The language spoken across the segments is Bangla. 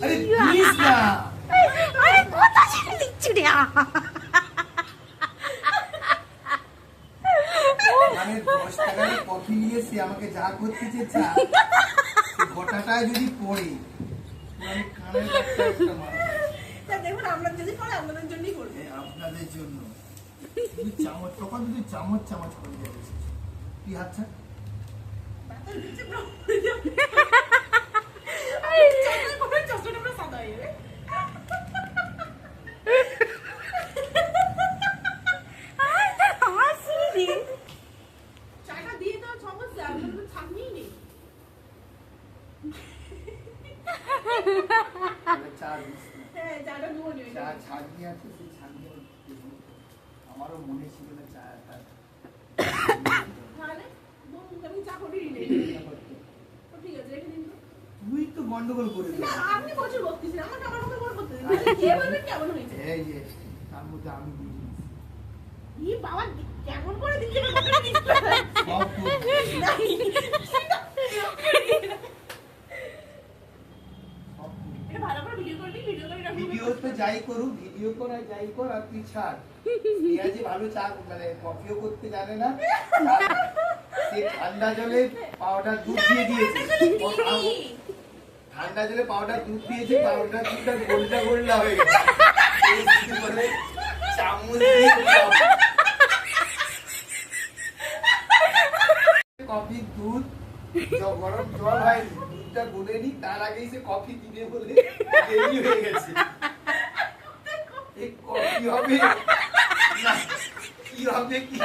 আরে প্লিজ না, আরে কথা ছেড়ে দিচ্ছি রে। মানে 10 টাকার কফি নিয়ে সে আমাকে যা করতে চেয়েছে, গোটাটা যদি পড়ে আমি কানের একটা মার। দেখুন আমরা যদি পড়ে আপনাদের জন্যই করবো, আপনাদের জন্য তুই চামচ তখন তুই চামচ চামচ করে যাবে কি আচ্ছা আমারও মনে ছিল না চাটা তুই তো গন্ডগোল করে আপনি প্রচুর বকতেছেন, আমাকে আমার কথা বল করতে দিন, কেমন হয়েছে এই যে তার মধ্যে আমি বুঝি ই বাবা কেমন করে দিচ্ছে ভিডিও তো যাই করুক, ভিডিও কর আর যাই কর, আর তুই ছাড়। স্নেহা যে ভালো চা মানে কফিও করতে জানে না, সে ঠান্ডা জলে পাউডার দুধ দিয়ে দিয়েছে, ঠান্ডা জলে পাউডার দুধ দিয়েছে, পাউডার দুধটা গোল্ডা গোল্ডা হয়ে গেছে, চামচ দিয়ে কফির দুধ গরম জল হয়নি, দুধটা গলেনি, তার আগেই সে কফি দিবে বলে দেরি হয়ে গেছে। কফি হবে না কি হবে কি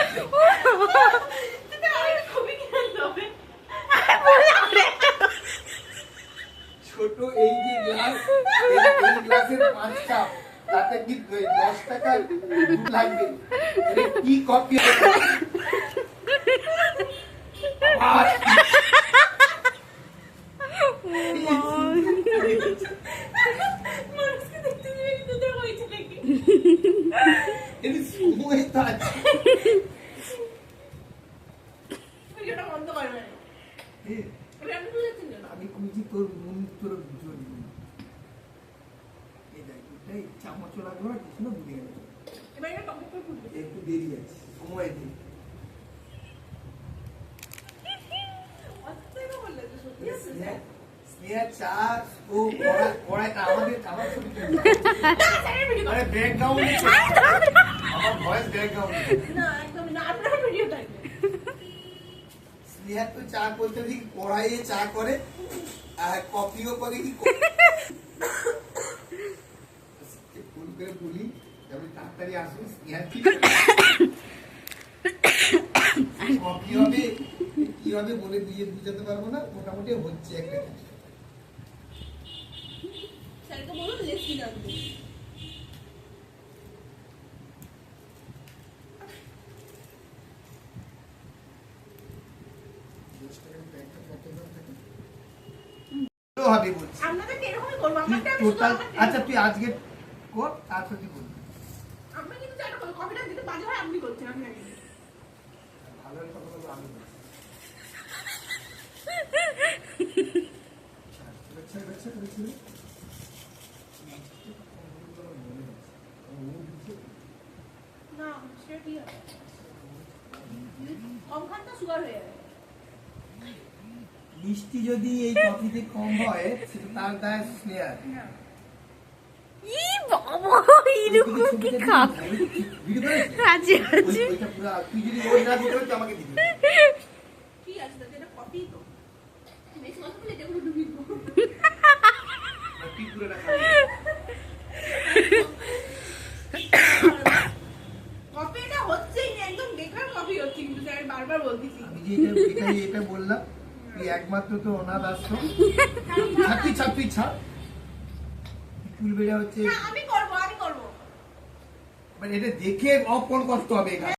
ছোট এই যে গ্লাস, এই গ্লাসের 5 কাপ, তাতে কি 10 টাকা দুধ লাগবে, কি কফি হবে? আমি খুঁজি তোর মন তোর জন্য চামচ লাগলো না, কিছু না বুঝে গেল, একটু দেরি আছে, সময় দিই। স্নেহা চা ও পড়ায় আমাদের আমার ছবি আরে ব্যাকগ্রাউন্ড আমার ভয়েস ব্যাকগ্রাউন্ড না একদমই না, আপনার ভিডিওটা স্নেহা তো চা করতে দেখি কড়াইয়ে চা করে আর কফিও করে কি ফোন করে বলি আমি তাড়াতাড়ি আসুন, স্নেহা কফি হবে কি হবে বলে দিয়ে বুঝাতে পারবো না, মোটামুটি হচ্ছে একটা কিছু। স্যারকে বলুন লেসি লাগবে। আচ্ছা তুই আজকে কর, তারপর কি বলবি? আমরা কিন্তু কফিটা দিতে বাজে হয়, আপনি করছেন, আমি জানি ভালো কথা বলবো আমি না সেটা কি হবে, কম খান তো সুগার হয়ে যাবে। মিষ্টি যদি এই কফিতে কম হয় সেটা তার দায় স্নেহা। ই বাবা এরকম কি খাপ রাজি আছে, ওইটা পুরো তুই যদি ওই না দিতে পারিস আমাকে দিবি, কি আছে তাতে, এটা কফি তো বেশি কথা বলে যেগুলো ডুবি দেবো, তুই পুরো না খাবি। কফিটা হচ্ছেই না, একদম বেকার কফি হচ্ছে, কিন্তু স্যার বারবার বলতেছি আমি যে এটা বললাম, তুই একমাত্র তো অনাথ আশ্রম ছাত্রী ছাড় চুল বেড়া হচ্ছে, আমি করবো মানে এটা দেখে অপন করতে হবে।